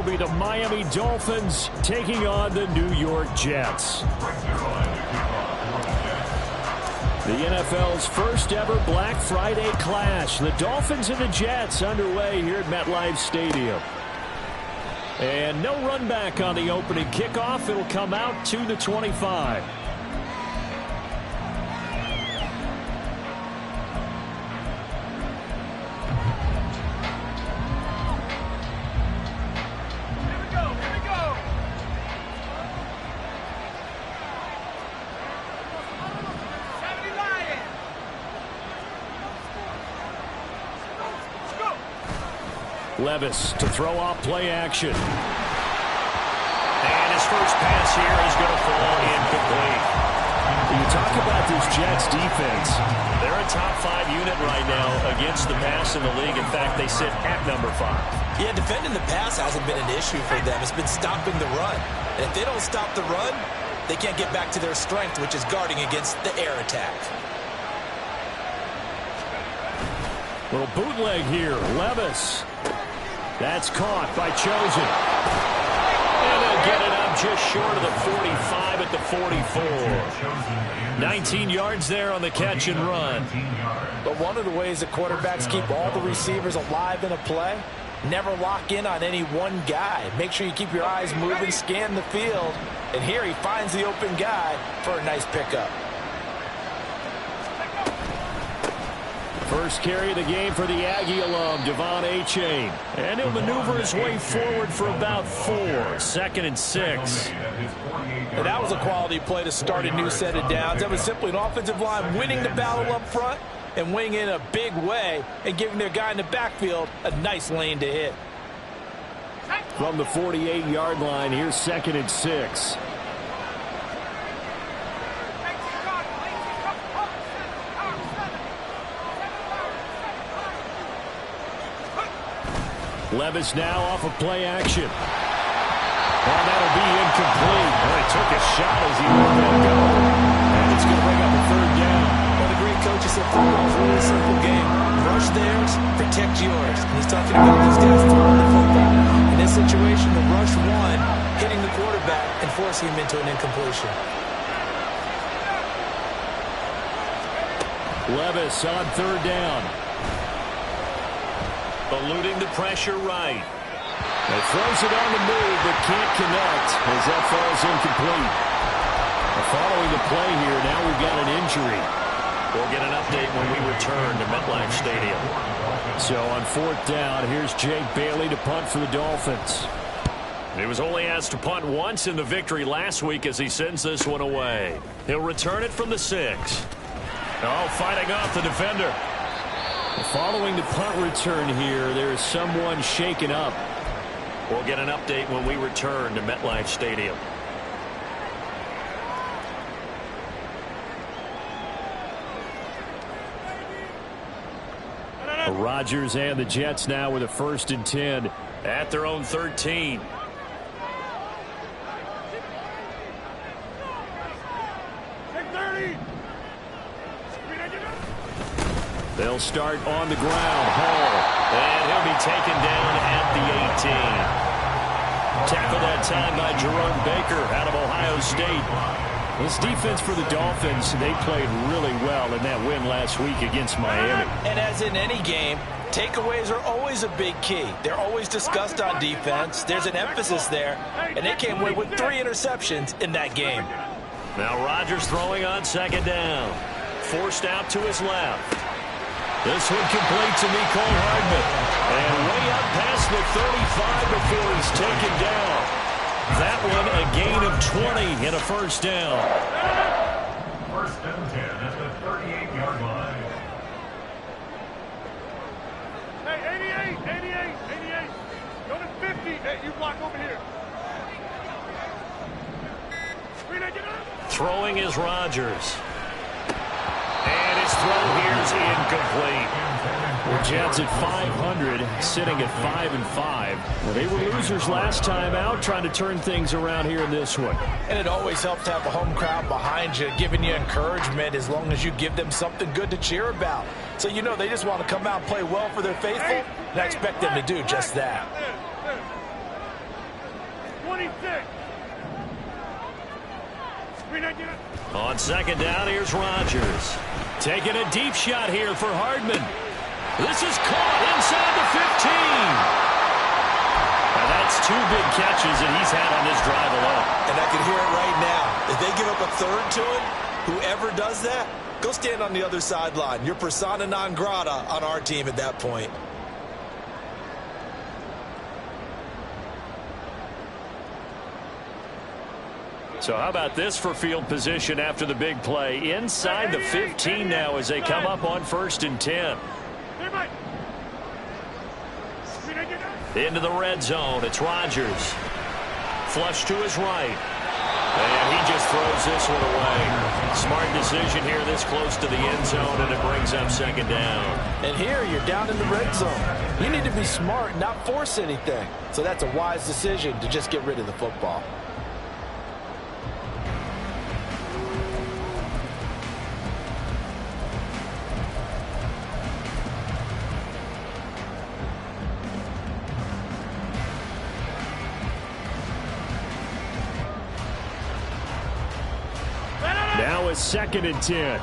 Will be the Miami Dolphins taking on the New York Jets. The NFL's first ever Black Friday clash. The Dolphins and the Jets underway here at MetLife Stadium. And no run back on the opening kickoff. It'll come out to the 25. Levis to throw off play action. And his first pass here is going to fall incomplete. When you talk about this Jets defense, they're a top 5 unit right now against the pass in the league. In fact, they sit at number 5. Yeah, defending the pass hasn't been an issue for them. It's been stopping the run. And if they don't stop the run, they can't get back to their strength, which is guarding against the air attack. Little bootleg here. Levis. That's caught by Chosen. And they'll get it up just short of the 45 at the 44. 19 yards there on the catch and run. But one of the ways that quarterbacks keep all the receivers alive in a play, never lock in on any one guy. Make sure you keep your eyes moving, scan the field. And here he finds the open guy for a nice pickup. First carry of the game for the Aggie alum, Devon Achane. And he'll maneuver his way forward for about 4. 2nd and 6. And that was a quality play to start a new set of downs. That was simply an offensive line winning the battle up front and winning in a big way and giving their guy in the backfield a nice lane to hit. From the 48-yard line, here's 2nd and 6. Levis now off of play action. And that'll be incomplete. Well, he took a shot as he let that go. And it's going to bring up a 3rd down. Well, the great coach said football is a really simple game. Rush theirs, protect yours. And he's talking about these guys throwing the football. In this situation, the rush one, hitting the quarterback and forcing him into an incompletion. Levis on 3rd down. Eluding the pressure right. He throws it on the move, but can't connect as that falls incomplete. Following the play here, now we've got an injury. We'll get an update when we return to MetLife Stadium. So on 4th down, here's Jake Bailey to punt for the Dolphins. He was only asked to punt once in the victory last week as he sends this one away. He'll return it from the 6. Oh, fighting off the defender. Following the punt return here, there is someone shaken up. We'll get an update when we return to MetLife Stadium. Rodgers and the Jets now with a 1st and 10 at their own 13. They'll start on the ground. Hall. And he'll be taken down at the 18. Tackled that time by Jerome Baker out of Ohio State. This defense for the Dolphins, they played really well in that win last week against Miami. And as in any game, takeaways are always a big key. They're always discussed on defense. There's an emphasis there. And they came away with 3 interceptions in that game. Now Rodgers throwing on 2nd down. Forced out to his left. This one complete to Mecole Hardman. And way up past the 35 before he's taken down. That one a gain of 20 and a 1st down. 1st and 10 at the 38-yard line. Hey, 88. Go to 50. Hey, you block over here. Throwing is Rodgers. And his throw here is incomplete. The Jets at 500, sitting at 5-5. Well, they were losers last time out, trying to turn things around here in this one. And it always helps to have a home crowd behind you, giving you encouragement as long as you give them something good to cheer about. So you know they just want to come out and play well for their faithful, and I expect them to do just that. it. Screen again. On second down, here's Rodgers. Taking a deep shot here for Hardman. This is caught inside the 15. Now that's 2 big catches that he's had on this drive alone. And I can hear it right now. If they give up a third to him, whoever does that, go stand on the other sideline. You're persona non grata on our team at that point. So how about this for field position after the big play? Inside the 15 now as they come up on 1st and 10. Into the red zone. It's Rodgers. Flush to his right. And he just throws this one away. Smart decision here this close to the end zone, and it brings up second down. And here you're down in the red zone. You need to be smart, not force anything. So that's a wise decision to just get rid of the football. Now it's 2nd and 10.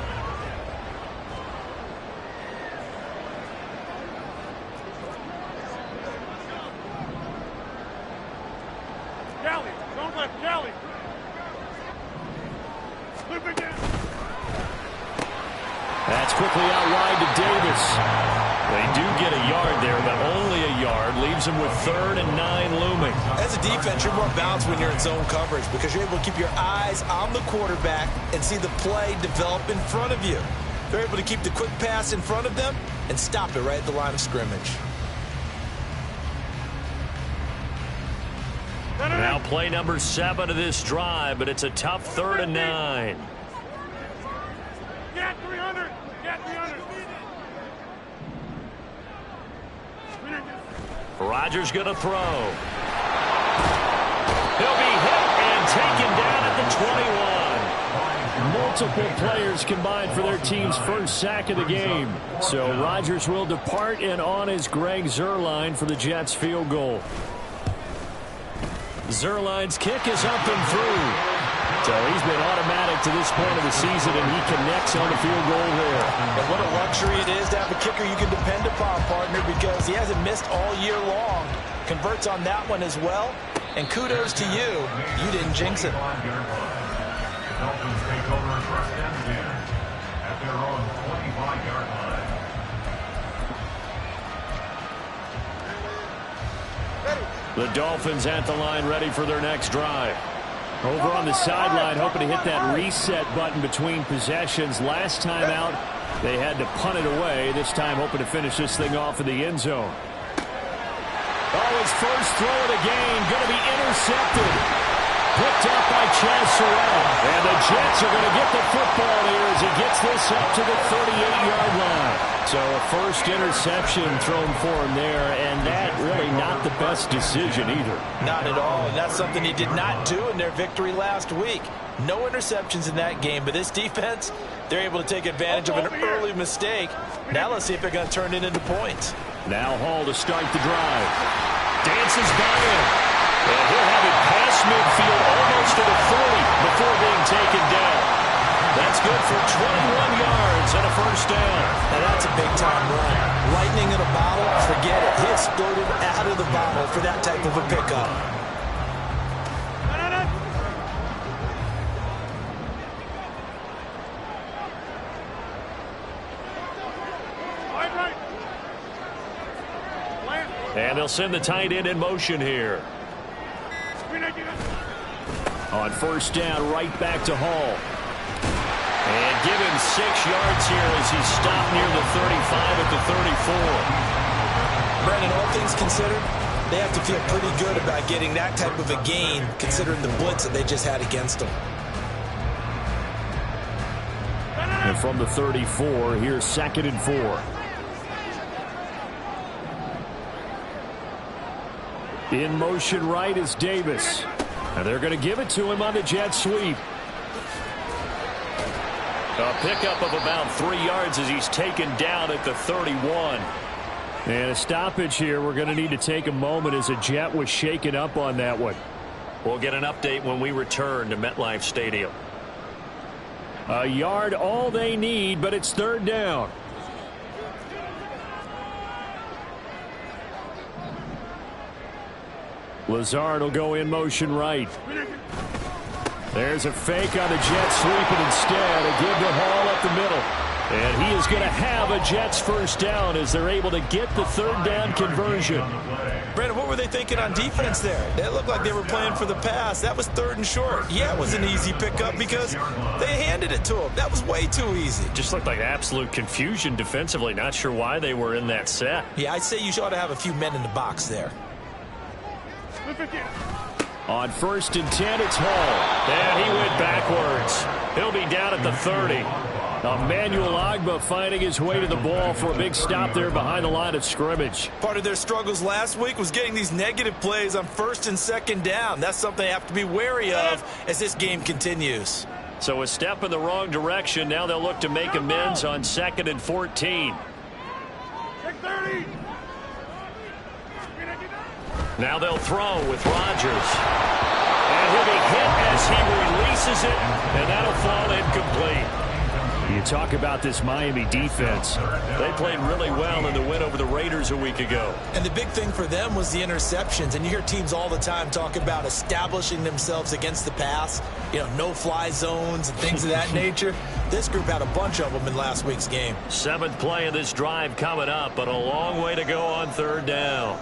Kelly, don't left, Kelly. Flip again. That's quickly out wide to Davis. They do get a yard there, but only a yard. Leaves them with 3rd and 9 looming. As a defense, you're more balanced when you're in zone coverage because you're able to keep your eyes on the quarterback and see the play develop in front of you. They're able to keep the quick pass in front of them and stop it right at the line of scrimmage. Now play number 7 of this drive, but it's a tough 3rd and 9. Get 300. Get 300. Rodgers going to throw. He'll be hit and taken down at the 21. Multiple players combined for their team's first sack of the game. So Rodgers will depart, and on is Greg Zuerlein for the Jets field goal. Zuerlein's kick is up and through. So he's been automatic to this point of the season, and he connects on the field goal there. And what a luxury it is to have a kicker you can depend upon, partner, because he hasn't missed all year long. Converts on that one as well. And kudos to you. You didn't jinx it. The Dolphins take over 1st and 10 at their own 25-yard line. The Dolphins at the line, ready for their next drive. Over on the sideline, hoping to hit that reset button between possessions. Last time out, they had to punt it away. This time, hoping to finish this thing off in the end zone. Oh, his first throw of the game, going to be intercepted. Picked up by Chaz Surratt. And the Jets are going to get the football here as he gets this up to the 38-yard line. So a first interception thrown for him there, and that really not the best decision either. Not at all, and that's something he did not do in their victory last week. No interceptions in that game, but this defense, they're able to take advantage of an early mistake. Now let's see if they're going to turn it into points. Now Hall to start the drive. Dances by him. And he'll have it past midfield almost to the 40 before being taken down. That's good for 21 yards and a first down. Now that's a big-time run. Lightning in a bottle, forget it. He exploded out of the bottle for that type of a pickup. And they'll send the tight end in motion here. On first down, right back to Hall. And give him 6 yards here as he's stopped near the 35 at the 34. Brandon, all things considered, they have to feel pretty good about getting that type of a gain considering the blitz that they just had against them. And from the 34, here's 2nd and 4. In motion right is Davis. And they're going to give it to him on the jet sweep. A pickup of about 3 yards as he's taken down at the 31. And a stoppage here. We're going to need to take a moment as a Jet was shaken up on that one. We'll get an update when we return to MetLife Stadium. A yard all they need, but it's third down. Lazard will go in motion right. There's a fake on the Jets, sweeping instead. A give to Hall up the middle. And he is going to have a Jets first down as they're able to get the third down conversion. Brandon, what were they thinking on defense there? It looked like they were playing for the pass. That was third and short. Yeah, it was an easy pickup because they handed it to him. That was way too easy. Just looked like absolute confusion defensively. Not sure why they were in that set. Yeah, I'd say you ought to have a few men in the box there. On 1st and 10, it's Hall. And he went backwards. He'll be down at the 30. Emmanuel Ogbah finding his way to the ball for a big stop there behind the line of scrimmage. Part of their struggles last week was getting these negative plays on 1st and 2nd down. That's something they have to be wary of as this game continues. So a step in the wrong direction. Now they'll look to make amends on 2nd and 14. Now they'll throw with Rodgers. And he'll be hit as he releases it, and that'll fall incomplete. You talk about this Miami defense. They played really well in the win over the Raiders a week ago. And the big thing for them was the interceptions. And you hear teams all the time talk about establishing themselves against the pass. You know, no-fly zones and things of that nature. This group had a bunch of them in last week's game. 7th play of this drive coming up, but a long way to go on 3rd down.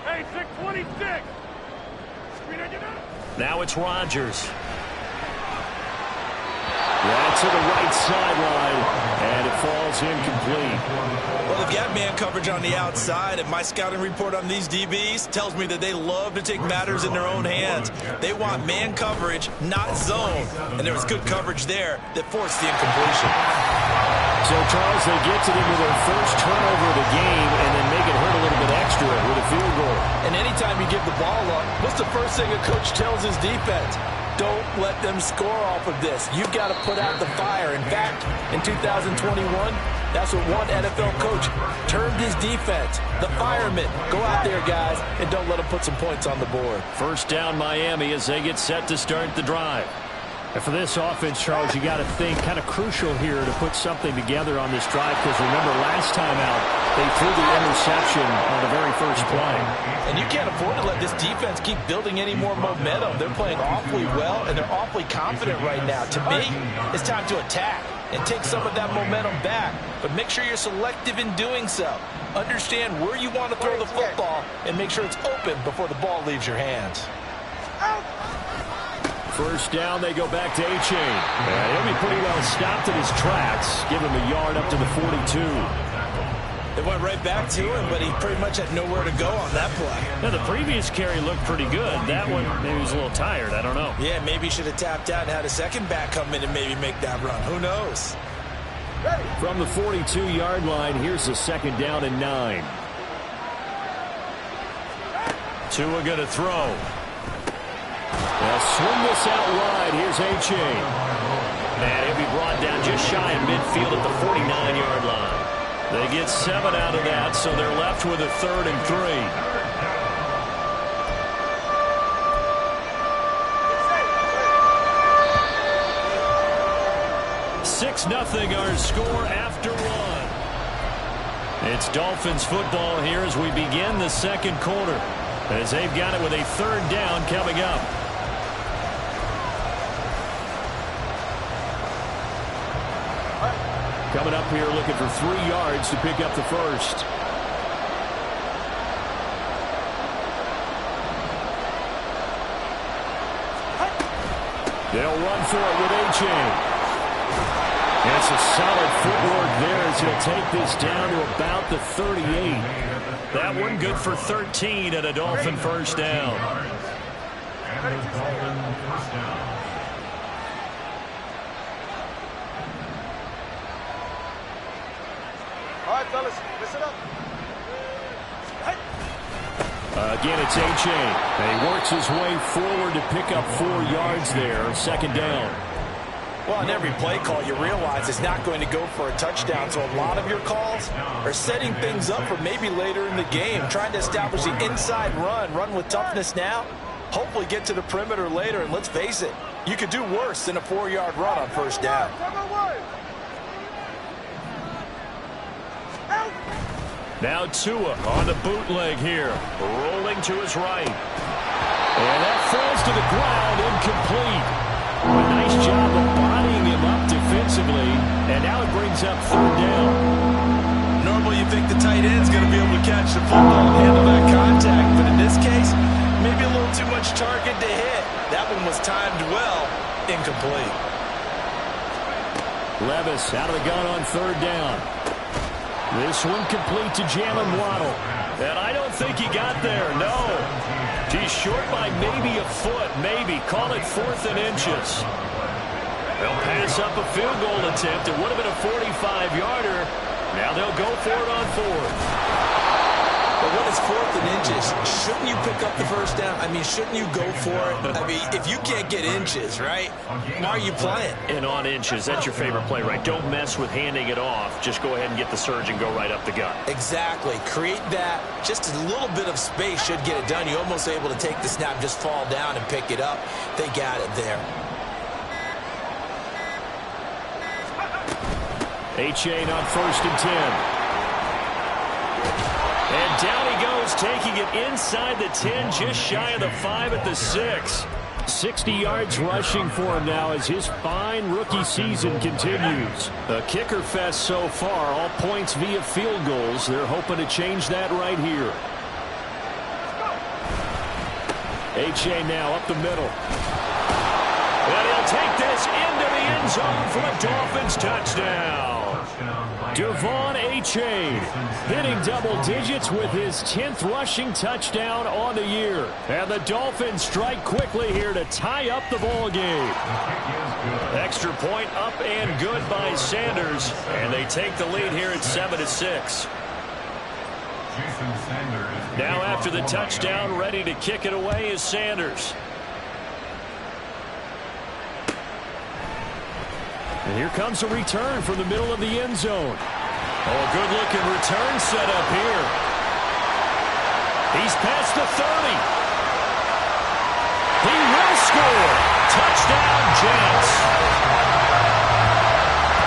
Hey, 626. Now it's Rodgers. Right to the right sideline, and it falls incomplete. Well, they've got man coverage on the outside, and my scouting report on these DBs tells me that they love to take matters in their own hands. They want man coverage, not zone. And there was good coverage there that forced the incompletion. So, Charles, they get to them with their first turnover of the game and then make it hurt a little bit extra with a field goal. And anytime you give the ball up, what's the first thing a coach tells his defense? Don't let them score off of this. You've got to put out the fire. In fact, in 2021, that's what one NFL coach termed his defense. The firemen. Go out there, guys, and don't let them put some points on the board. First down Miami as they get set to start the drive. And for this offense, Charles, you got to think kind of crucial here to put something together on this drive because remember last time out they threw the interception on the very first play. And you can't afford to let this defense keep building any more momentum. They're playing awfully well and they're awfully confident right now. To me, it's time to attack and take some of that momentum back. But make sure you're selective in doing so. Understand where you want to throw the football and make sure it's open before the ball leaves your hands. First down, they go back to A-Chain. And he'll be pretty well stopped in his tracks. Give him a yard up to the 42. They went right back to him, but he pretty much had nowhere to go on that play. Now, the previous carry looked pretty good. That one, maybe he was a little tired. I don't know. Yeah, maybe he should have tapped out and had a second back come in and maybe make that run. Who knows? From the 42-yard line, here's a second down and 9. Tua going to throw. They'll swing this out wide. Here's A-Chain. And he'll be brought down just shy of midfield at the 49-yard line. They get 7 out of that, so they're left with a 3rd and 3. 6-0 our score after 1. It's Dolphins football here as we begin the second quarter, as they've got it with a 3rd down coming up. Coming up here looking for 3 yards to pick up the first. They'll run for it with A-Chain. It's a solid footwork there as he'll take this down to about the 38. That one good for 13 and a Dolphin first down. All right, fellas, listen up. Again, it's A-Chain. And he works his way forward to pick up 4 yards there. Second down. Well, on every play call, you realize it's not going to go for a touchdown, so a lot of your calls are setting things up for maybe later in the game, trying to establish the inside run with toughness now, hopefully get to the perimeter later, and let's face it, you could do worse than a 4-yard run on first down. Now Tua on the bootleg here, rolling to his right. And that falls to the ground, incomplete. A nice job of bodying him up defensively, and now it brings up third down. Normally you think the tight end's going to be able to catch the football and handle that contact, but in this case, maybe a little too much target to hit. That one was timed well, incomplete. Levis out of the gun on third down. This one complete to Jalen Waddle. And I don't think he got there, no. He's short by maybe a foot, maybe. Call it 4th and inches. They'll pass up a field goal attempt. It would have been a 45-yarder. Now they'll go for it on 4th. But when it's 4th and inches, shouldn't you pick up the first down? I mean, shouldn't you go for it? I mean, if you can't get inches, right, why are you playing? And on inches, that's your favorite play, right? Don't mess with handing it off. Just go ahead and get the surge and go right up the gut. Exactly. Create that. Just a little bit of space should get it done. You're almost able to take the snap, just fall down and pick it up. They got it there. Achane on 1st and 10. And down he goes, taking it inside the 10, just shy of the 5 at the 6. 60 yards rushing for him now as his fine rookie season continues. A kicker fest so far, all points via field goals. They're hoping to change that right here. Achane now up the middle. And he'll take this into the end zone for a Dolphins touchdown. Devon Achane hitting double digits with his 10th rushing touchdown on the year. And the Dolphins strike quickly here to tie up the ball game. Extra point up and good by Sanders. And they take the lead here at 7-6. Now after the touchdown, ready to kick it away is Sanders. And here comes a return from the middle of the end zone. Oh, a good-looking return set up here. He's past the 30. He will score. Touchdown, Jets.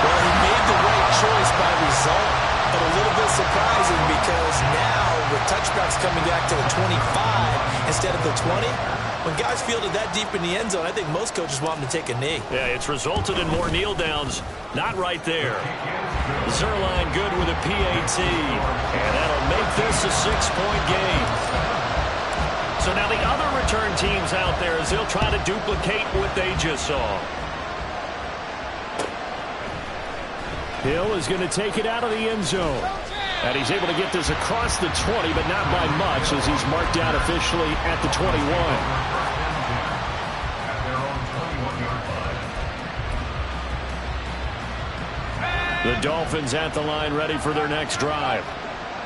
Well, he made the right choice by result, but a little bit surprising because now with touchbacks coming back to the 25 instead of the 20, when guys fielded that deep in the end zone, I think most coaches want them to take a knee. Yeah, it's resulted in more kneel downs. Not right there. Zerline good with a PAT. And that'll make this a 6-point game. So now the other return teams out there as they'll try to duplicate what they just saw. Hill is going to take it out of the end zone. And he's able to get this across the 20, but not by much as he's marked out officially at the 21. The Dolphins at the line ready for their next drive.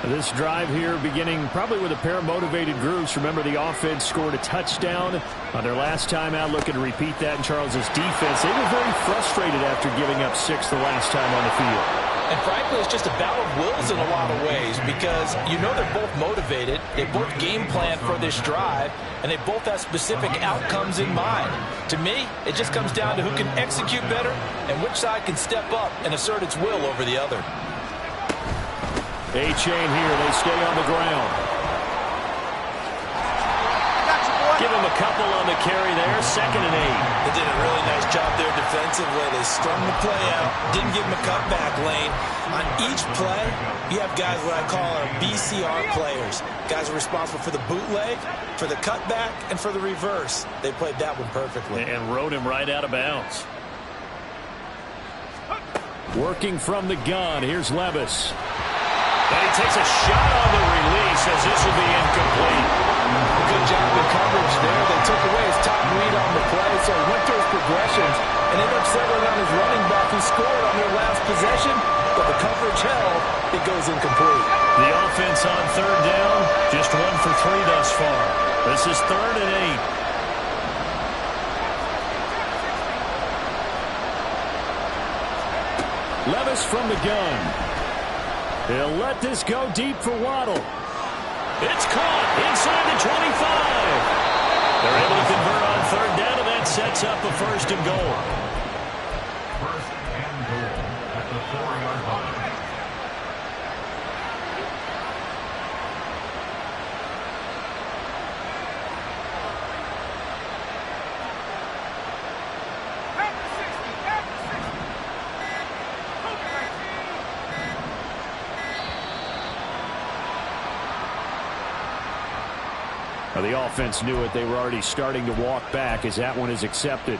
This drive here beginning probably with a pair of motivated groups. Remember, the offense scored a touchdown on their last time out, looking to repeat that in Charles's defense. They were very frustrated after giving up 6 the last time on the field. And frankly, it's just a battle of wills in a lot of ways because you know they're both motivated, they both game plan for this drive, and they both have specific outcomes in mind. To me, it just comes down to who can execute better and which side can step up and assert its will over the other. Achane here, they stay on the ground. Give him a couple on the carry there, 2nd and 8. They did a really nice job there defensively. They strung the play out, didn't give him a cutback lane. On each play, you have guys what I call our BCR players. Guys are responsible for the bootleg, for the cutback, and for the reverse. They played that one perfectly. And rode him right out of bounds. Working from the gun, here's Levis. And he takes a shot on the release as this will be incomplete. Good job in coverage there. They took away his top read on the play, so he went through his progressions and ended up settling on his running back who scored on their last possession, but the coverage held. It goes incomplete. The offense on 3rd down, just 1 for 3 thus far. This is 3rd and 8. Levis from the gun. He'll let this go deep for Waddle. It's caught inside the 25. They're able to convert on third down, and that sets up a first and goal. First and goal at the 4-yard line. Well, the offense knew it. They were already starting to walk back as that one is accepted.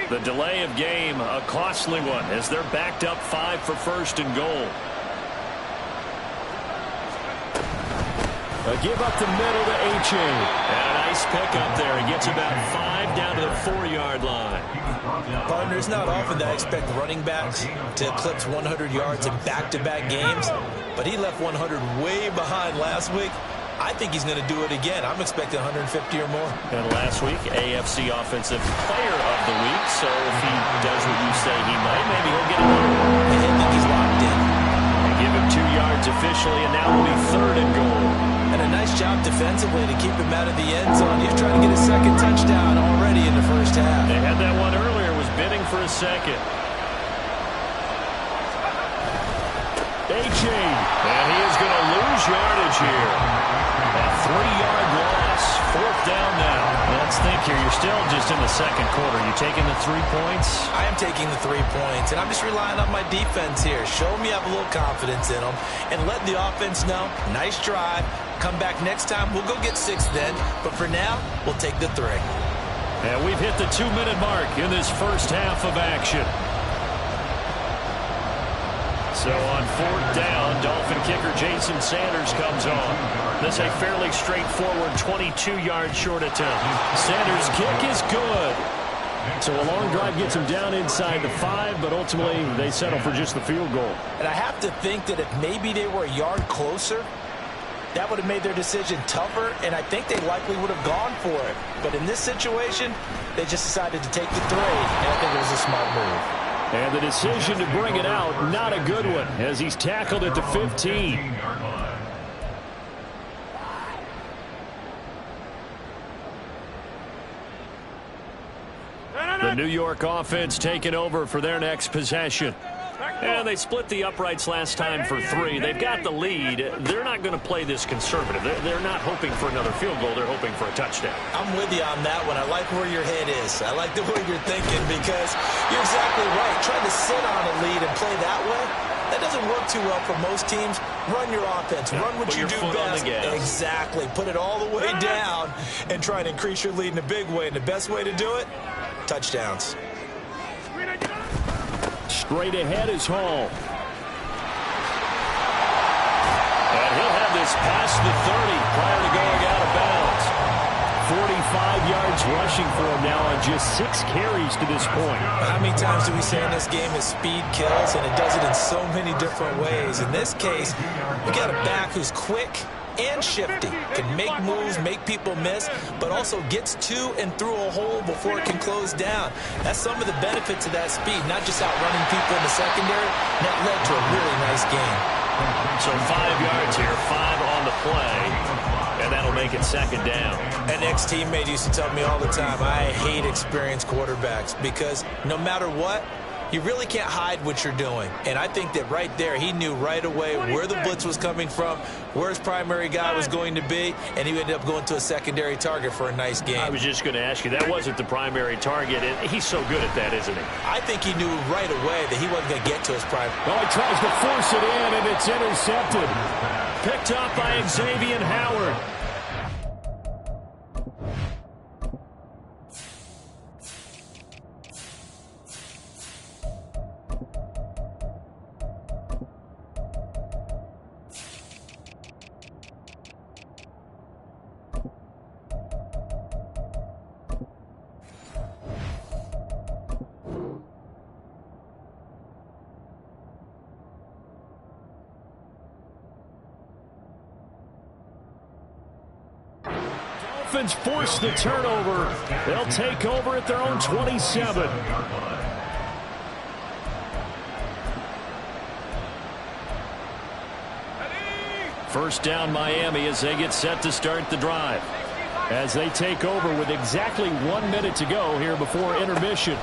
The delay of game, a costly one, as they're backed up 5 for first and goal. A give up the middle to H.A. And a nice pick up there. He gets about 5 down to the 4-yard line. Partner, it's not often that I expect running backs to eclipse 100 yards in back-to-back games, but he left 100 way behind last week. I think he's going to do it again. I'm expecting 150 or more. And last week, AFC Offensive Player of the Week. So if he does what you say he might, maybe he'll get another one. I think he's locked in. They give him 2 yards officially, and now will be third and goal. And a nice job defensively to keep him out of the end zone. He's trying to get his second touchdown already in the first half. They had that one earlier, was bidding for a second. A-Chain, and he is going to lose yardage here. A 3-yard loss, fourth down now. Let's think here, you're still just in the second quarter. You taking the 3 points? I am taking the 3 points, and I'm just relying on my defense here. Show me I have a little confidence in them, and let the offense know, nice drive. Come back next time, we'll go get 6 then. But for now, we'll take the 3. And we've hit the 2-minute mark in this first half of action. So on fourth down, Dolphin kicker Jason Sanders comes on. This is a fairly straightforward 22-yard short attempt. Sanders' kick is good. So a long drive gets him down inside the 5, but ultimately they settle for just the field goal. And I have to think that if maybe they were a yard closer, that would have made their decision tougher, and I think they likely would have gone for it. But in this situation, they just decided to take the 3, and I think it was a smart move. And the decision to bring it out, not a good one, as he's tackled at the 15. The New York offense taking over for their next possession. And they split the uprights last time for 3. They've got the lead. They're not going to play this conservative. They're not hoping for another field goal. They're hoping for a touchdown. I'm with you on that one. I like where your head is. I like the way you're thinking because you're exactly right. Trying to sit on a lead and play that way, that doesn't work too well for most teams. Run your offense. Run what you do best. Exactly. Put it all the way down and try and increase your lead in a big way. And the best way to do it, touchdowns. Straight ahead is Hall. And he'll have this past the 30 prior to going out of bounds. 45 yards rushing for him now on just 6 carries to this point. How many times do we say in this game is speed kills, and it does it in so many different ways. In this case, we got a back who's quick and shifty, can make moves, make people miss, but also gets to and through a hole before it can close down. That's some of the benefits of that speed, not just outrunning people in the secondary. That led to a really nice game. So 5 yards here, 5 on the play, and that'll make it second down. An ex-teammate used to tell me all the time, I hate experienced quarterbacks because no matter what, you really can't hide what you're doing. And I think that right there, he knew right away where the blitz was coming from, where his primary guy was going to be, and he ended up going to a secondary target for a nice game. I was just going to ask you, that wasn't the primary target. He's so good at that, isn't he? I think he knew right away that he wasn't going to get to his primary. Well, he tries to force it in, and it's intercepted. Picked up by Xavier Howard. Dolphins force the turnover. They'll take over at their own 27. First down Miami as they get set to start the drive. As they take over with exactly 1 minute to go here before intermission.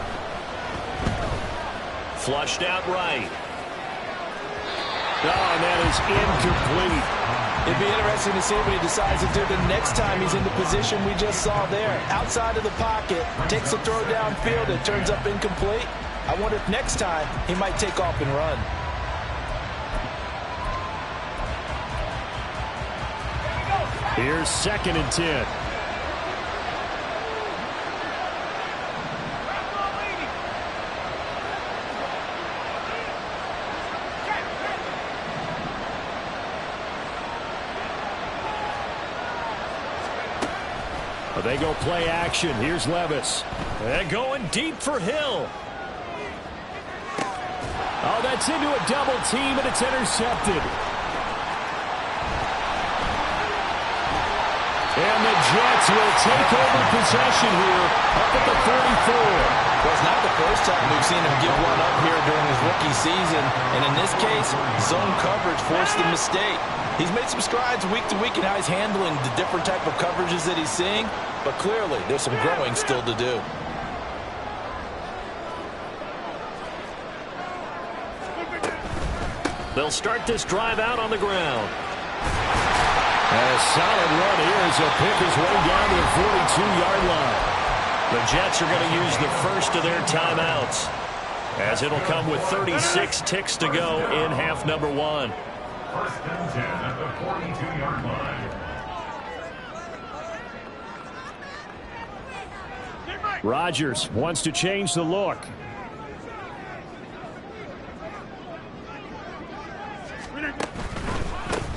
Flushed out right. Oh, and that is incomplete. It'd be interesting to see what he decides to do the next time he's in the position we just saw there. Outside of the pocket, takes a throw downfield, it turns up incomplete. I wonder if next time he might take off and run. Here's 2nd and 10. They go play action. Here's Levis. They're going deep for Hill. Oh, that's into a double team, and it's intercepted. And the Jets will take over possession here up at the 44. Well, it's not the first time we've seen him give one up here during his rookie season. And in this case, zone coverage forced the mistake. He's made some strides week to week in how he's handling the different type of coverages that he's seeing. But clearly, there's some growing still to do. They'll start this drive out on the ground. And a solid run here as he'll pick his way down to the 42-yard line. The Jets are going to use the first of their timeouts, as it'll come with 36 ticks to go in half number 1. First and 10 at the 42-yard line. Rodgers wants to change the look.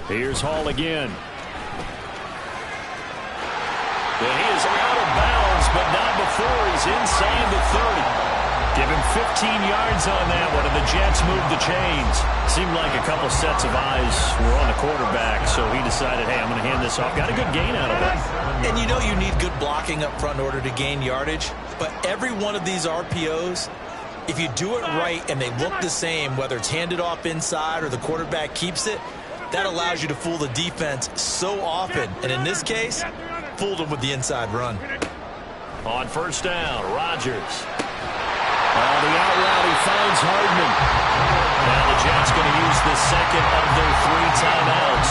Here's Hall again. And he is out of bounds, but not before he's inside the 30. Give him 15 yards on that one, and the Jets moved the chains. Seemed like a couple sets of eyes were on the quarterback, so he decided, hey, I'm going to hand this off. Got a good gain out of it. And you know you need good blocking up front in order to gain yardage. But every one of these RPOs, if you do it right and they look the same, whether it's handed off inside or the quarterback keeps it, that allows you to fool the defense so often. And in this case, fooled them with the inside run. On first down, Rodgers. The out route, he finds Hardman. Now the Jets going to use the second of their 3 timeouts,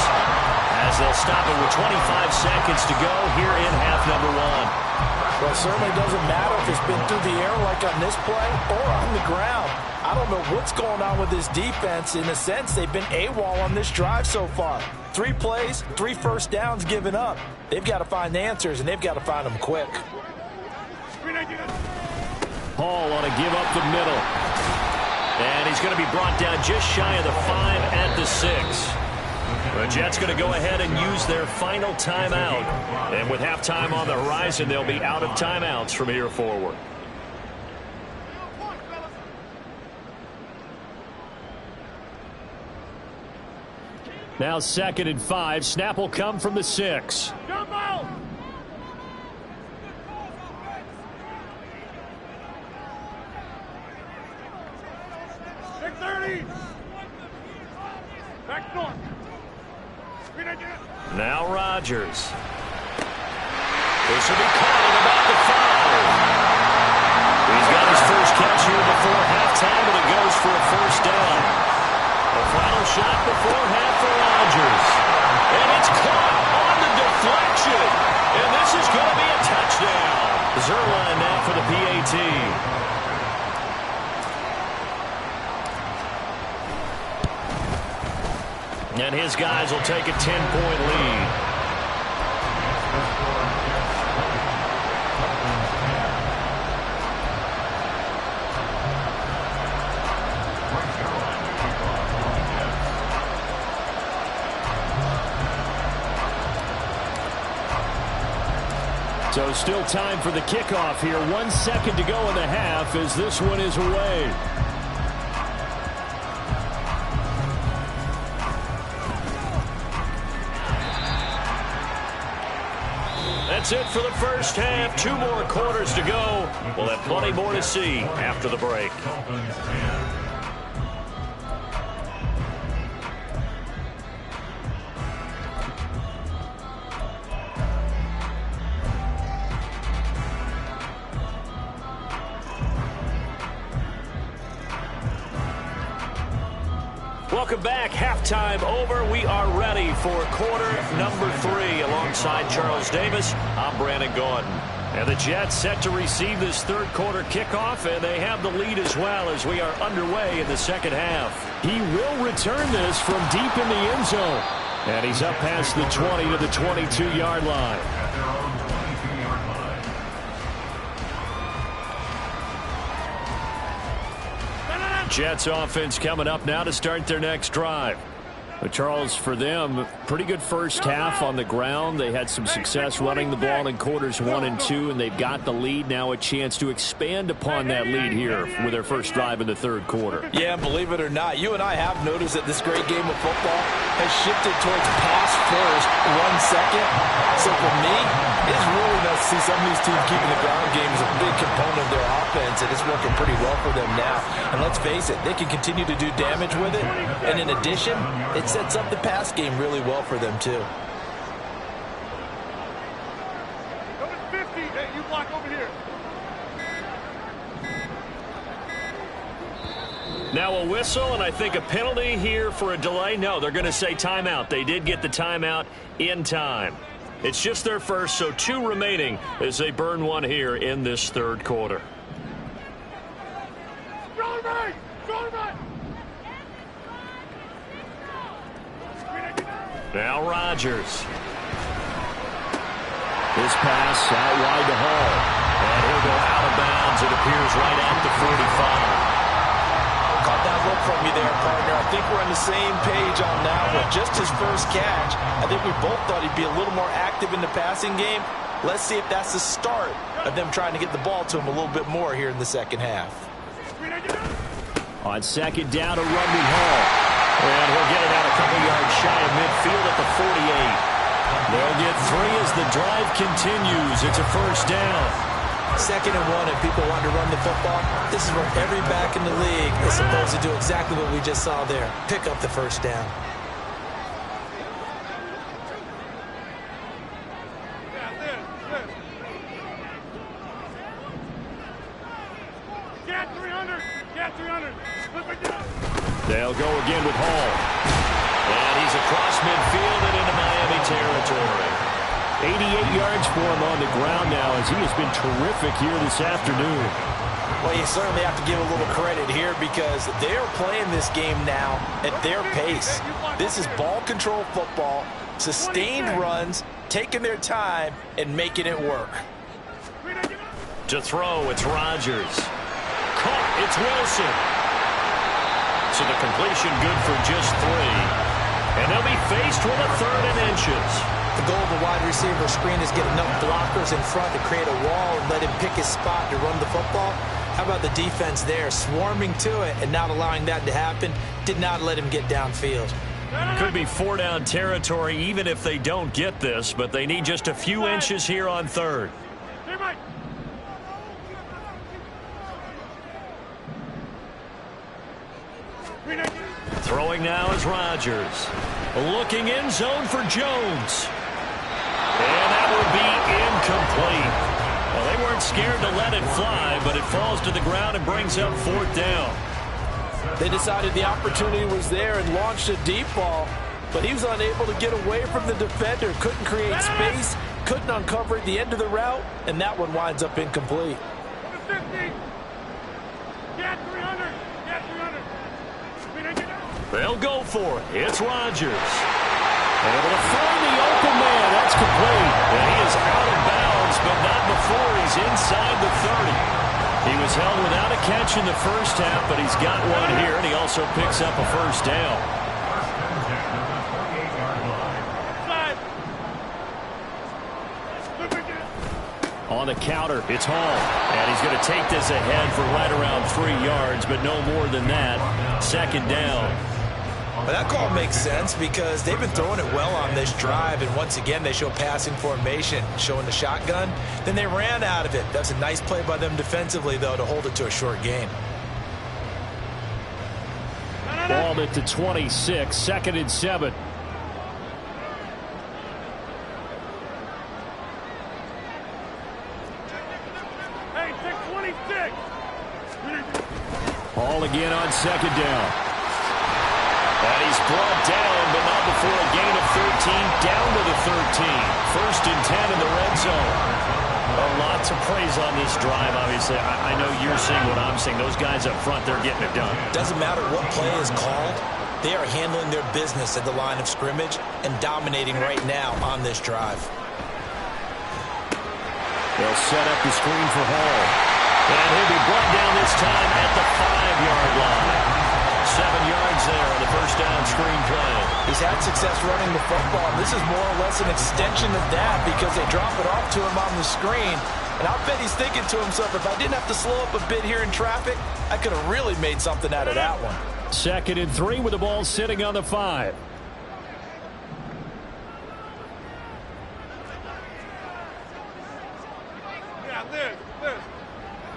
as they'll stop it with 25 seconds to go here in half number 1. Well, it certainly doesn't matter if it's been through the air like on this play or on the ground. I don't know what's going on with this defense. In a sense, they've been AWOL on this drive so far. 3 plays, 3 first downs given up. They've got to find answers, and they've got to find them quick. Hall on a give up the middle. And he's going to be brought down just shy of the 5 at the 6. The Jets going to go ahead and use their final timeout. And with halftime on the horizon, they'll be out of timeouts from here forward. Now 2nd and 5. Snap will come from the 6. Jump out! 6:30. Back north. Now Rodgers. This will be caught at about the 5. He's got his first catch here before halftime, and it goes for a first down. The final shot before half for Rodgers. And it's caught on the deflection. And this is going to be a touchdown. Zerline now for the PAT. And his guys will take a 10-point lead. So still time for the kickoff here. 1 second to go in the half as this one is away. That's it for the first half. 2 more quarters to go. We'll have plenty more to see after the break. Dolphins 10. Welcome back. Halftime over. We are ready for quarter number 3. Alongside Charles Davis, I'm Brandon Gaudin. And the Jets set to receive this third quarter kickoff, and they have the lead as well as we are underway in the second half. He will return this from deep in the end zone. And he's up past the 20 to the 22-yard line. At their own 22-yard line. Jets offense coming up now to start their next drive. But Charles, for them, pretty good first half on the ground. They had some success running the ball in quarters 1 and 2, and they've got the lead. Now a chance to expand upon that lead here with their first drive in the third quarter. Yeah, believe it or not, you and I have noticed that this great game of football has shifted towards pass first, run second. So for me, it's really nice to see some of these teams keeping the ground game as a big component of their offense, and it's working pretty well for them now. And let's face it, they can continue to do damage with it. And in addition, it sets up the pass game really well for them, too. Number 50, hey, you block over here. Now a whistle, and I think a penalty here for a delay. No, they're going to say timeout. They did get the timeout in time. It's just their first, so 2 remaining as they burn one here in this third quarter. Strong right! Strong right! Now Rodgers. His pass out wide to Hall. And he'll go out of bounds. It appears right at the 45. Caught that look from you there, partner. I think we're on the same page on that one. Just his first catch. I think we both thought he'd be a little more active in the passing game. Let's see if that's the start of them trying to get the ball to him a little bit more here in the second half. On second down to Rumby Hall. And he'll get it out a couple yards shy of midfield at the 48. They'll get 3 as the drive continues. It's a first down. 2nd and 1, and people want to run the football. This is where every back in the league is supposed to do exactly what we just saw there. Pick up the first down. Get 300! Get 300! They'll go again with Hall. And he's across midfield and into Miami territory. 88 yards for him on the ground now as he has been terrific here this afternoon. Well, you certainly have to give a little credit here because they're playing this game now at their pace. This is ball control football, sustained runs, taking their time, and making it work. To throw, it's Rodgers. Caught, it's Wilson. So the completion good for just 3. And they'll be faced with a 3rd and inches. The goal of a wide receiver screen is get enough blockers in front to create a wall and let him pick his spot to run the football. How about the defense there, swarming to it and not allowing that to happen? Did not let him get downfield. Could be 4-down territory even if they don't get this, but they need just a few inches here on 3rd. Throwing now is Rodgers. Looking in zone for Jones. And that would be incomplete. Well, they weren't scared to let it fly, but it falls to the ground and brings up 4th down. They decided the opportunity was there and launched a deep ball, but he was unable to get away from the defender. Couldn't create space, couldn't uncover at the end of the route, and that one winds up incomplete. 50. Get 300. Get 300. They'll go for it. It's Rodgers. Able to find the open man. That's complete. And he is out of bounds, but not before he's inside the 30. He was held without a catch in the first half, but he's got one here, and he also picks up a first down. On the counter, it's Hall. And he's going to take this ahead for right around 3 yards, but no more than that. 2nd down. But that call makes sense because they've been throwing it well on this drive, and once again they show passing formation, showing the shotgun. Then they ran out of it. That's a nice play by them defensively, though, to hold it to a short gain. Ball at the 26, 2nd and 7. Hey, 626. Ball again on 2nd down. And he's brought down, but not before a gain of 13, down to the 13. 1st and 10 in the red zone. A lot to praise on this drive, obviously. I know you're seeing what I'm seeing. Those guys up front, they're getting it done. Doesn't matter what play is called. They are handling their business at the line of scrimmage and dominating right now on this drive. They'll set up the screen for Hall. And he'll be brought down this time at the 5-yard line. 7 yards there on the first down screen play. He's had success running the football. This is more or less an extension of that because they drop it off to him on the screen. And I'll bet he's thinking to himself, if I didn't have to slow up a bit here in traffic, I could have really made something out of that one. 2nd and 3 with the ball sitting on the 5. Yeah, this.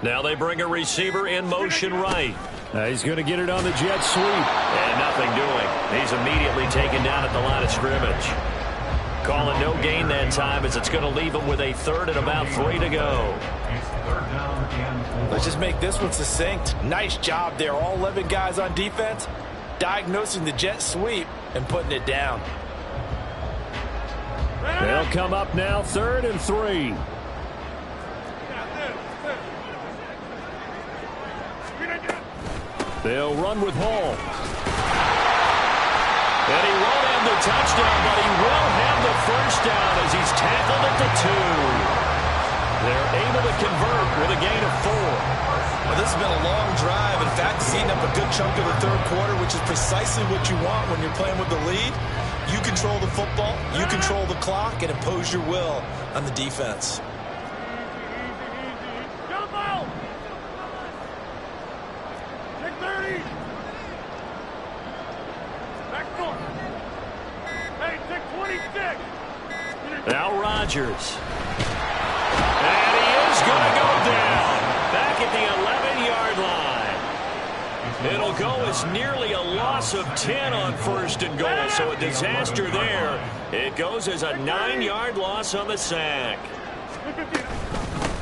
Now they bring a receiver in motion right. He's going to get it on the jet sweep. And nothing doing. He's immediately taken down at the line of scrimmage. Call it no gain that time as it's going to leave him with a 3rd and about 3 to go. Let's just make this one succinct. Nice job there. All 11 guys on defense diagnosing the jet sweep and putting it down. They'll come up now 3rd and 3. They'll run with Hall. And he won't have the touchdown, but he will have the first down as he's tackled at the 2. They're able to convert with a gain of 4. Well, this has been a long drive. In fact, it's eaten up a good chunk of the 3rd quarter, which is precisely what you want when you're playing with the lead. You control the football, you control the clock, and impose your will on the defense. Jump out. 630. Back door. Hey, 626. Now Rodgers. And he is going to go down. Back at the 11-yard line. It'll go as nearly a loss of 10 on 1st and goal. So a disaster there. It goes as a 9-yard loss on the sack.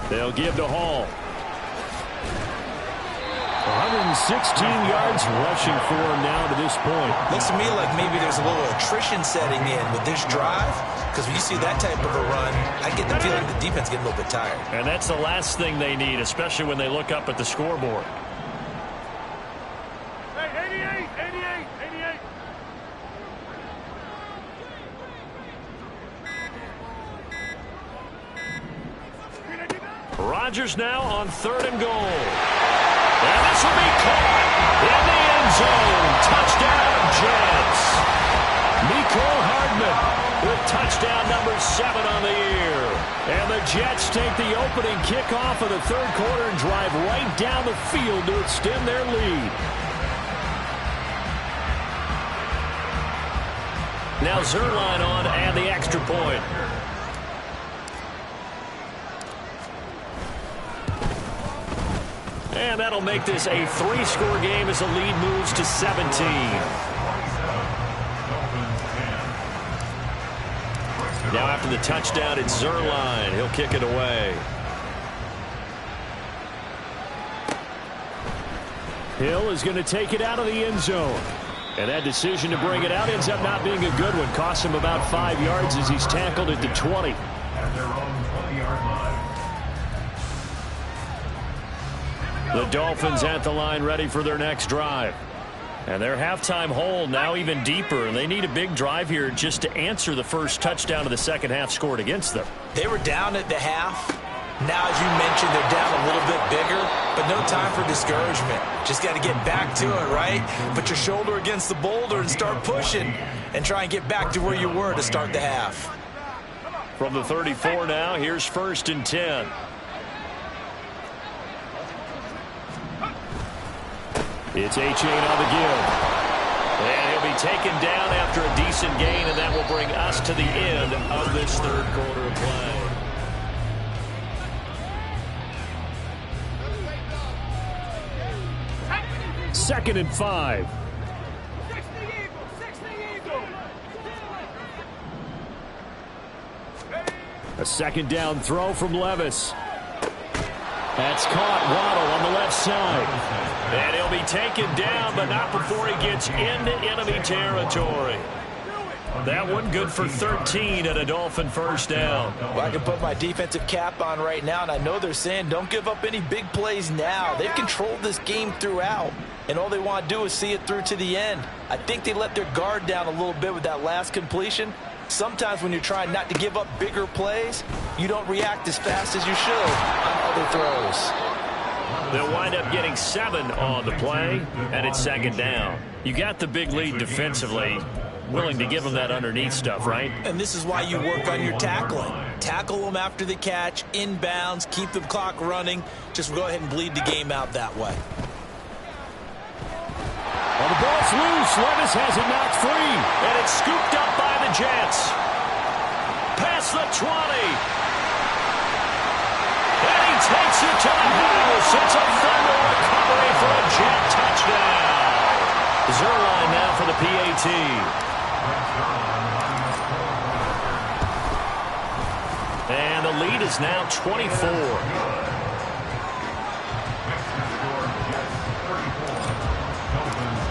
They'll give to Hall. 116 yards rushing for him now to this point. Looks to me like maybe there's a little attrition setting in with this drive, because when you see that type of a run, I get the feeling the defense getting a little bit tired. And that's the last thing they need, especially when they look up at the scoreboard. Hey, 88. Rodgers now on 3rd and goal. And this will be caught in the end zone. Touchdown, Jets. Mecole Hardman with touchdown number 7 on the year. And the Jets take the opening kickoff of the 3rd quarter and drive right down the field to extend their lead. Now Zerline on and the extra point. And that'll make this a 3-score game as the lead moves to 17. Now after the touchdown, it's Zerline. He'll kick it away. Hill is going to take it out of the end zone. And that decision to bring it out ends up not being a good one. Costs him about 5 yards as he's tackled at the 20. At their own 20-yard line. The Dolphins at the line ready for their next drive. And their halftime hole now even deeper, and they need a big drive here just to answer the first touchdown of the second half scored against them. They were down at the half. Now, as you mentioned, they're down a little bit bigger, but no time for discouragement. Just got to get back to it, right? Put your shoulder against the boulder and start pushing and try and get back to where you were to start the half. From the 34 now, here's 1st and 10. It's H.A. on the give. And he'll be taken down after a decent gain, and that will bring us to the end of this third quarter of play. Second and 5. A second down throw from Levis. That's caught. Waddle on the left side. And he'll be taken down, but not before he gets into enemy territory. That one good for 13 at a Dolphin first down. Well, I can put my defensive cap on right now, and I know they're saying don't give up any big plays now. They've controlled this game throughout, and all they want to do is see it through to the end. I think they let their guard down a little bit with that last completion. Sometimes when you're trying not to give up bigger plays, you don't react as fast as you should on other throws. They'll wind up getting 7 on the play, and it's second down. You got the big lead defensively, willing to give them that underneath stuff, right? And this is why you work on your tackling. Tackle them after the catch, inbounds, keep the clock running. Just go ahead and bleed the game out that way. Well, the ball's loose. Levis has it knocked free. And it's scooped up by the Jets. Past the 20. And he takes it to the house. It's a fumble recovery for a Jet touchdown. Zerline now for the PAT. And the lead is now 24.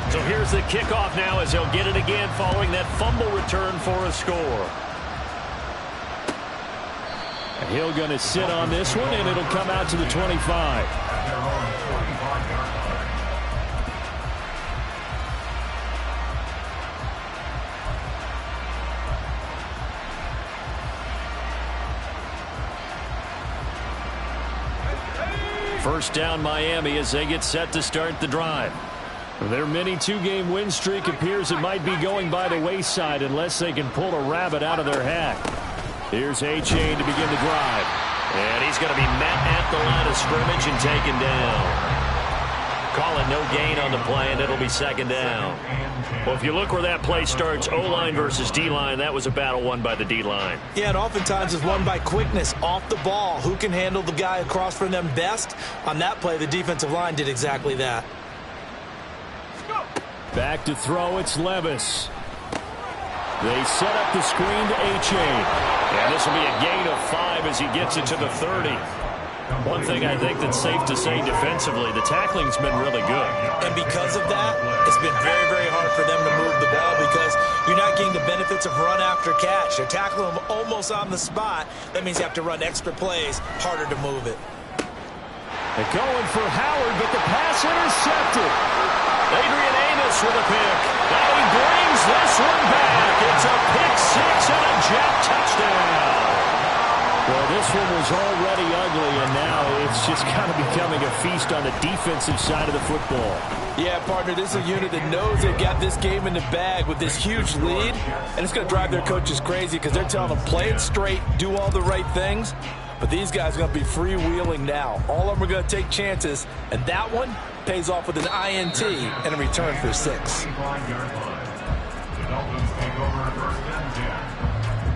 So here's the kickoff now as they'll get it again following that fumble return for a score. And Hill going to sit on this one, and it'll come out to the 25. First down Miami as they get set to start the drive. Their mini 2-game win streak appears it might be going by the wayside unless they can pull a rabbit out of their hat. Here's A-Chain to begin the drive. And he's going to be met at the line of scrimmage and taken down. Call it no gain on the play, and it'll be second down. Well, if you look where that play starts, O-line versus D-line, that was a battle won by the D-line. Yeah, and oftentimes it's won by quickness off the ball. Who can handle the guy across from them best? On that play, the defensive line did exactly that. Back to throw, it's Levis. They set up the screen to A-Chain. And this will be a gain of 5 as he gets it to the 30. One thing I think that's safe to say defensively, the tackling's been really good. And because of that, it's been very, very hard for them to move the ball because you're not getting the benefits of run after catch. They're tackling them almost on the spot. That means you have to run extra plays, harder to move it. They're going for Howard, but the pass intercepted. Adrian Amos with a pick. Now he brings this one back. It's a pick 6 and a Jet touchdown. Well, this one was already ugly, and now it's just kind of becoming a feast on the defensive side of the football. Yeah, partner, this is a unit that knows they've got this game in the bag with this huge lead, and it's going to drive their coaches crazy because they're telling them play it straight, do all the right things. But these guys are going to be freewheeling now. All of them are going to take chances, and that one pays off with an INT and a return for 6. The Dolphins take over first and 10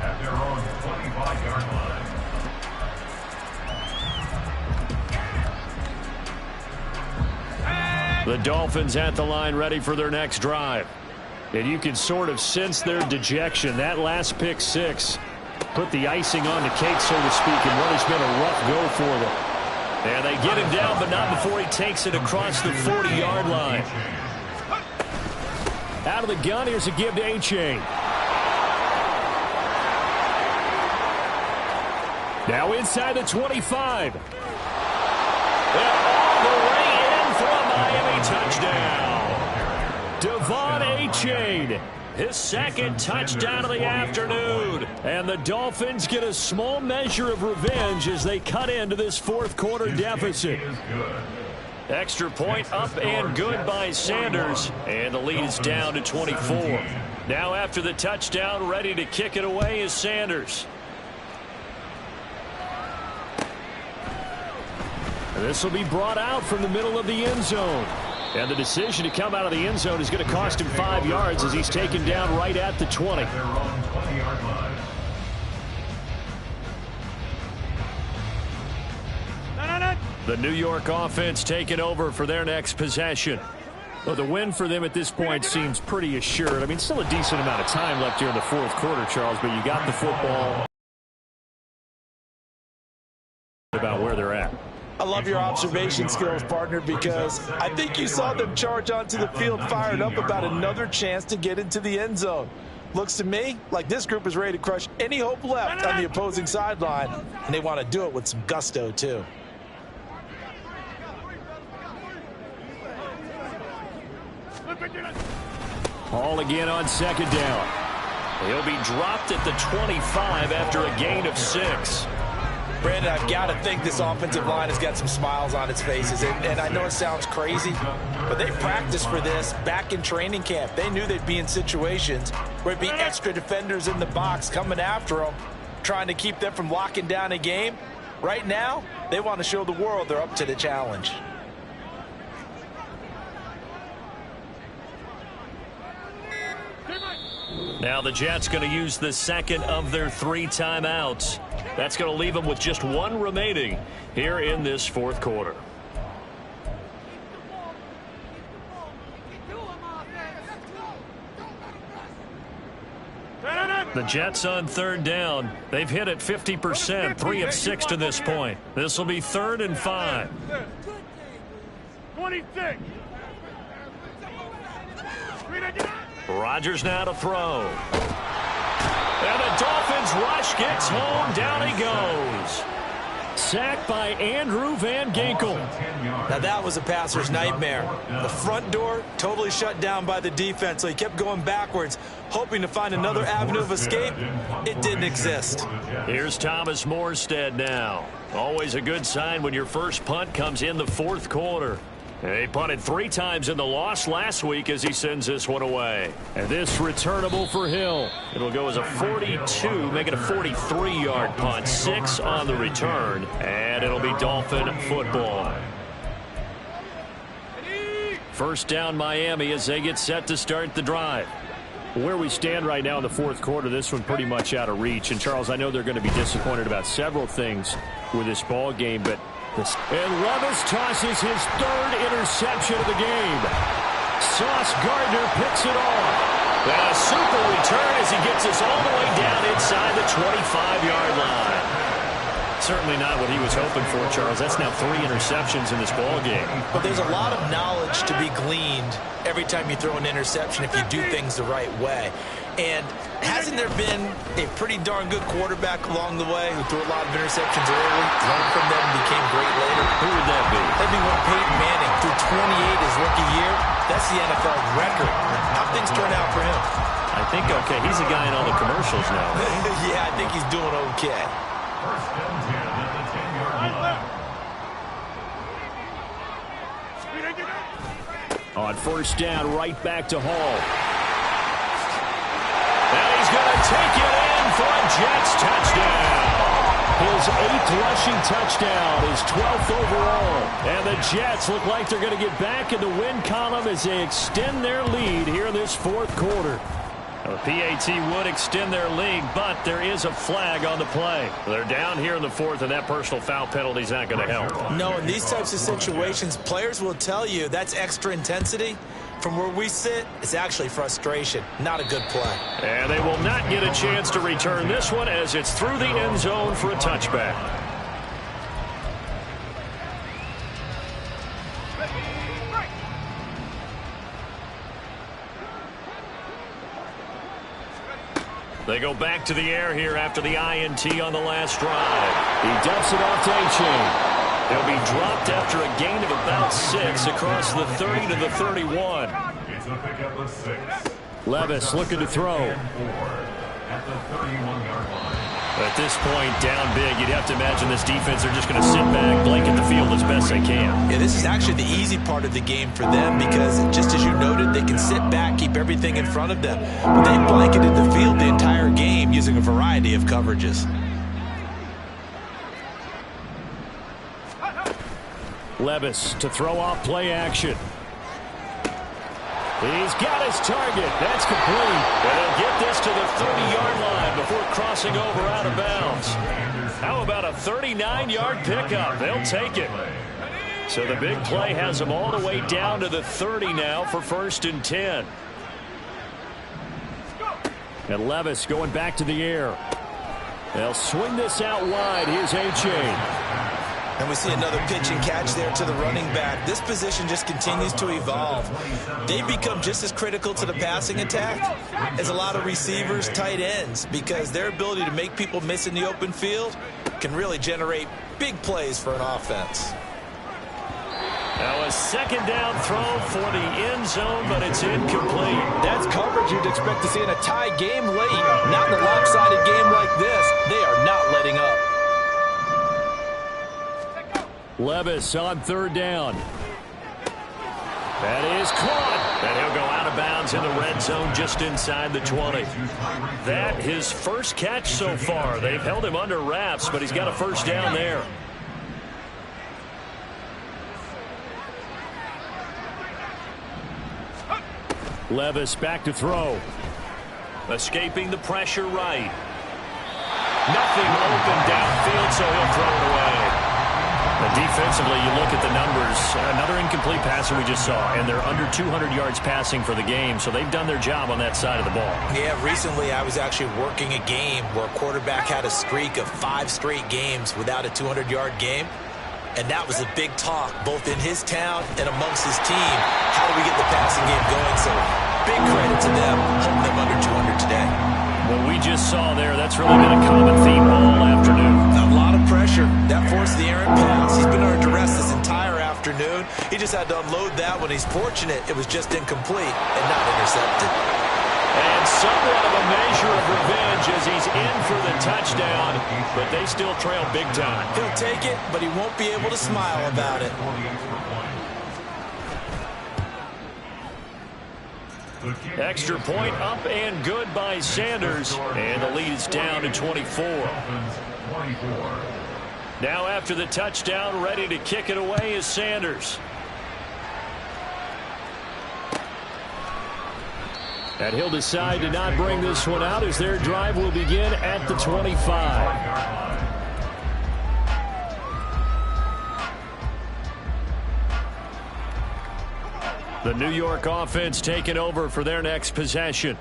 at their own 25-yard line. The Dolphins at the line ready for their next drive. And you can sort of sense their dejection. That last pick 6 put the icing on the cake, so to speak, in what has been a rough go for them. And they get him down, but not before he takes it across the 40-yard line. Out of the gun, here's a give to A-Chain. Now inside the 25. They're all the way in for a Miami touchdown. Devon A-Chain, his second touchdown of the afternoon. And the Dolphins get a small measure of revenge as they cut into this fourth quarter deficit. Extra point up and good by Sanders. And the lead is down to 24. Now after the touchdown, ready to kick it away is Sanders. And this will be brought out from the middle of the end zone. And the decision to come out of the end zone is going to cost him 5 yards as he's taken down right at the 20. At their own 20-yard line. The New York offense taking over for their next possession. Well, the win for them at this point seems pretty assured. I mean, still a decent amount of time left here in the fourth quarter, Charles, but you got the football about where they're at. I love your observation skills, partner, because I think you saw them charge onto the field fired up about another chance to get into the end zone. Looks to me like this group is ready to crush any hope left on the opposing sideline, and they want to do it with some gusto, too. Hall again on second down. He'll be dropped at the 25 after a gain of 6. Brandon, I've got to think this offensive line has got some smiles on its faces. And I know it sounds crazy, but they practiced for this back in training camp. They knew they'd be in situations where it'd be extra defenders in the box coming after them, trying to keep them from locking down a game. Right now, they want to show the world they're up to the challenge. Now the Jets going to use the second of their 3 timeouts. That's going to leave them with just 1 remaining here in this fourth quarter. The Jets on third down. They've hit it 50%, 3 of 6 to this point. This will be 3rd and 5. 26. Rodgers now to throw. And the Dolphins rush gets home. Down he goes. Sacked by Andrew Van Ginkel. Now that was a passer's nightmare. The front door totally shut down by the defense, so he kept going backwards, hoping to find another avenue of escape. It didn't exist. Here's Thomas Morstead now. Always a good sign when your first punt comes in the fourth quarter. He punted 3 times in the loss last week as he sends this one away. And this returnable for Hill. It'll go as a 42, make it a 43-yard punt. 6 on the return, and it'll be Dolphin football. First down Miami as they get set to start the drive. Where we stand right now in the fourth quarter, this one pretty much out of reach. And, Charles, I know they're going to be disappointed about several things with this ball game, but and Levis tosses his 3rd interception of the game. Sauce Gardner picks it off. And a super return as he gets us all the way down inside the 25-yard line. Certainly not what he was hoping for, Charles. That's now 3 interceptions in this ball game. But there's a lot of knowledge to be gleaned every time you throw an interception if you do things the right way. And hasn't there been a pretty darn good quarterback along the way who threw a lot of interceptions early, learned from them, and became great later? Who would that be? That'd be one Peyton Manning. Threw 28 his rookie year. That's the NFL record. How things turn out for him? I think, okay, he's a guy in all the commercials now. Yeah, I think he's doing okay. First and 10 at the 10-yard line. On first down, right back to Hall. And he's going to take it in for a Jets touchdown. His 8th rushing touchdown, his 12th overall. And the Jets look like they're going to get back in the win column as they extend their lead here in this fourth quarter. The PAT would extend their lead, but there is a flag on the play. They're down here in the fourth, and that personal foul penalty is not going to help. No, in these types of situations, players will tell you that's extra intensity. From where we sit, it's actually frustration. Not a good play. And they will not get a chance to return this one as it's through the end zone for a touchback. They go back to the air here after the INT on the last drive. He dumps it off to A-Chain. They'll be dropped after a gain of about 6 across the 30 to the 31. It's a pickup of 6. Levis looking to throw. At the 31-yard line. At this point, down big, you'd have to imagine this defense are just going to sit back, blanket the field as best they can. Yeah, this is actually the easy part of the game for them because, just as you noted, they can sit back, keep everything in front of them. But they blanketed the field the entire game using a variety of coverages. Levis to throw off play action. He's got his target. That's complete. And they'll get this to the 30-yard line before crossing over out of bounds. How about a 39-yard pickup? They'll take it. So the big play has them all the way down to the 30 now for 1st and 10. And Levis going back to the air. They'll swing this out wide. Here's A-Chain. And we see another pitch and catch there to the running back. This position just continues to evolve. They've become just as critical to the passing attack as a lot of receivers, tight ends, because their ability to make people miss in the open field can really generate big plays for an offense. Now a second down throw for the end zone, but it's incomplete. That's coverage you'd expect to see in a tie game late. Not in a lopsided game like this. They are not letting up. Levis on 3rd down. That is caught. And he'll go out of bounds in the red zone just inside the 20. That his first catch so far. They've held him under wraps, but he's got a 1st down there. Levis back to throw. Escaping the pressure right. Nothing open downfield, so he'll throw it away. Defensively, you look at the numbers. Another incomplete passer we just saw, and they're under 200 yards passing for the game, so they've done their job on that side of the ball. Yeah, recently I was actually working a game where a quarterback had a streak of 5 straight games without a 200-yard game, and that was a big talk both in his town and amongst his team. How do we get the passing game going? So big credit to them, holding them under 200 today. What we just saw there, that's really been a common theme all afternoon. A lot of pressure. That forced the errant pass. He's been under duress this entire afternoon. He just had to unload that one. He's fortunate it was just incomplete and not intercepted. And somewhat of a measure of revenge as he's in for the touchdown, but they still trail big time. He'll take it, but he won't be able to smile about it. Extra point up and good by Sanders, and the lead is down to 24. Now after the touchdown, ready to kick it away is Sanders. And he'll decide to not bring this one out as their drive will begin at the 25. The New York offense taking over for their next possession.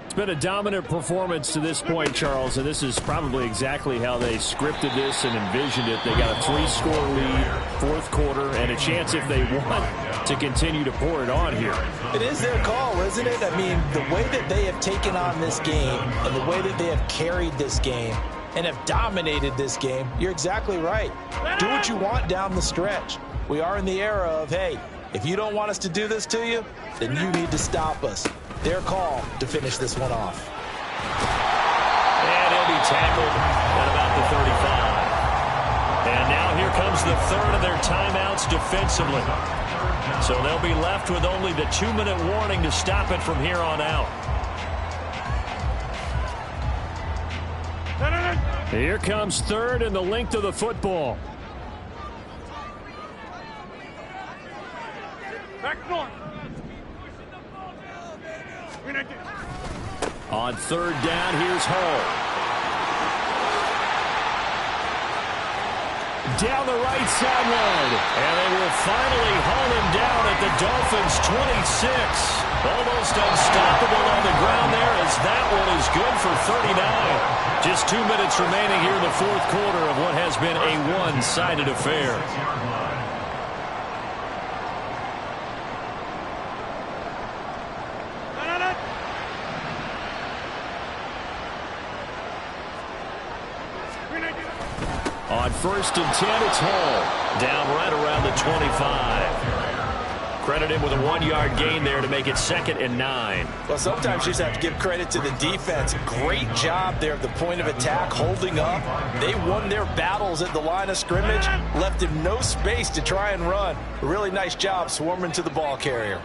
It's been a dominant performance to this point, Charles, and this is probably exactly how they scripted this and envisioned it. They got a 3-score lead, 4th quarter, and a chance if they want to continue to pour it on here. It is their call, isn't it? I mean, the way that they have taken on this game and the way that they have carried this game and have dominated this game, you're exactly right. Do what you want down the stretch. We are in the era of, hey, if you don't want us to do this to you, then you need to stop us. Their call to finish this one off. And he'll be tackled at about the 35. And now here comes the 3rd of their timeouts defensively. So they'll be left with only the 2-minute warning to stop it from here on out. Here comes 3rd and the length of the football. Back north. On 3rd down, here's Hull. Down the right sideline. And they will finally haul him down at the Dolphins' 26. Almost unstoppable on the ground there as that one is good for 39. Just 2 minutes remaining here in the 4th quarter of what has been a one-sided affair. On 1st and 10, it's Hall. Down right around the 25. Credit him with a 1-yard gain there to make it 2nd and 9. Well, sometimes you just have to give credit to the defense. Great job there at the point of attack, holding up. They won their battles at the line of scrimmage, left him no space to try and run. A really nice job swarming to the ball carrier.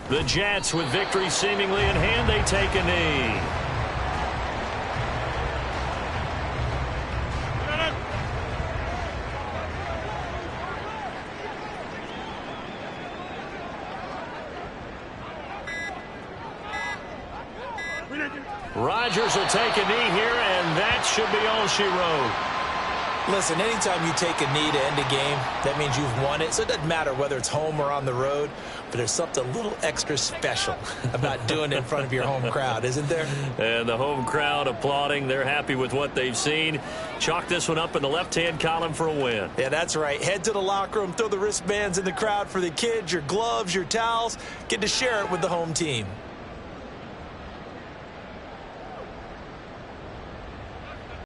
The Jets, with victory seemingly in hand, they take a knee. Rodgers will take a knee here, and that should be all she wrote. Listen, anytime you take a knee to end a game, that means you've won it. So it doesn't matter whether it's home or on the road, but there's something a little extra special about doing it in front of your home crowd, isn't there? And the home crowd applauding. They're happy with what they've seen. Chalk this one up in the left-hand column for a win. Yeah, that's right. Head to the locker room, throw the wristbands in the crowd for the kids, your gloves, your towels. Get to share it with the home team.